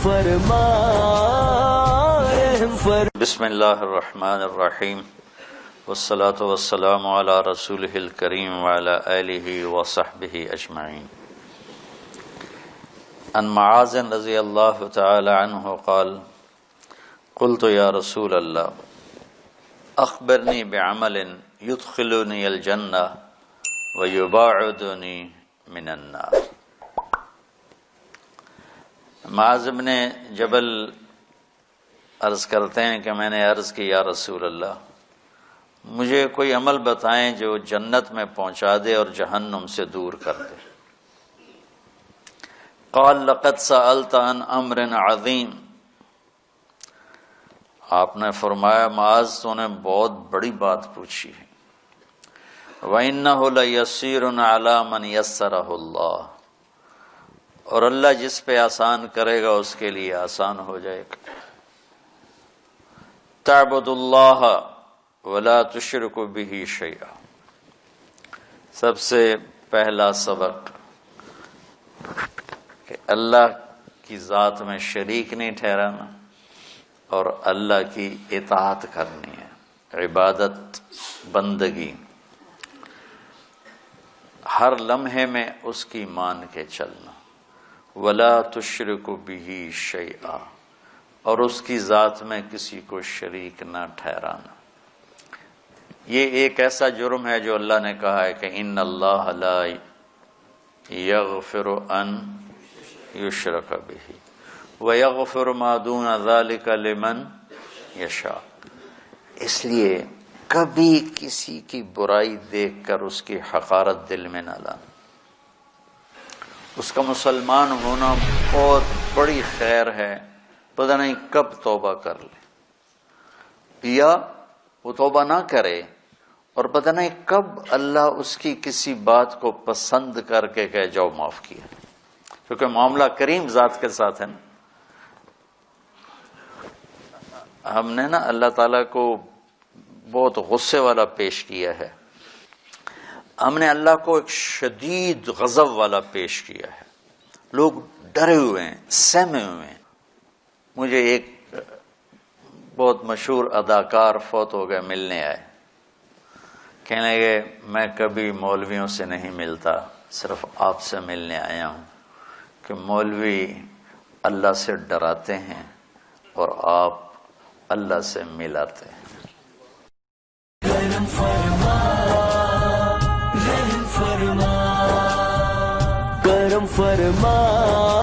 فرما بسم اللہ الرحمن الرحیم والصلاة والسلام علی رسولہ الکریم وعلی آلہ وصحبہ اجمعین۔ عن معاذ رضی اللہ تعالی عنہ قال قلت یا رسول اللہ اخبرنی بعمل يدخلنی الجنہ ويباعدنی من النار۔ معاذ بن جبل عرض کرتے ہیں کہ میں نے عرض کی یا رسول اللہ مجھے کوئی عمل بتائیں جو جنت میں پہنچا دے اور جہنم سے دور کر دے۔ قال لقد سألت عن امر عظیم، آپ نے فرمایا معاذ تو نے بہت بڑی بات پوچھی ہے۔ وَإِنَّهُ لَيَسِّيرٌ عَلَى مَنْ يَسَّرَهُ اللَّهُ، اور اللہ جس پہ آسان کرے گا اس کے لیے آسان ہو جائے گا۔ تعبد اللہ ولا تشرک بہ شیئا، سب سے پہلا سبق کہ اللہ کی ذات میں شریک نہیں ٹھہرانا اور اللہ کی اطاعت کرنی ہے، عبادت بندگی ہر لمحے میں اس کی مان کے چلنا۔ ولا تشرک بہ شیئا، اور اس کی ذات میں کسی کو شریک نہ ٹھہرانا۔ یہ ایک ایسا جرم ہے جو اللہ نے کہا ہے کہ ان اللہ لا یغفر ان یشرک بہ ویغفر ما دون ذلک لمن یشاء۔ اس لیے کبھی کسی کی برائی دیکھ کر اس کی حقارت دل میں نہ لانا۔ اس کا مسلمان ہونا بہت بڑی خیر ہے، پتہ نہیں کب توبہ کر لے، یا وہ توبہ نہ کرے اور پتہ نہیں کب اللہ اس کی کسی بات کو پسند کر کے کہ جاؤ معاف کیا، کیونکہ معاملہ کریم ذات کے ساتھ ہے نا۔ ہم نے نا اللہ تعالیٰ کو بہت غصے والا پیش کیا ہے، ہم نے اللہ کو ایک شدید غضب والا پیش کیا ہے، لوگ ڈرے ہوئے ہیں، سہمے ہوئے ہیں۔ مجھے ایک بہت مشہور اداکار فوت ہو گئے، ملنے آئے، کہنے لگے میں کبھی مولویوں سے نہیں ملتا، صرف آپ سے ملنے آیا ہوں کہ مولوی اللہ سے ڈراتے ہیں اور آپ اللہ سے ملاتے ہیں۔ کرم فرما رحم فرما کرم فرما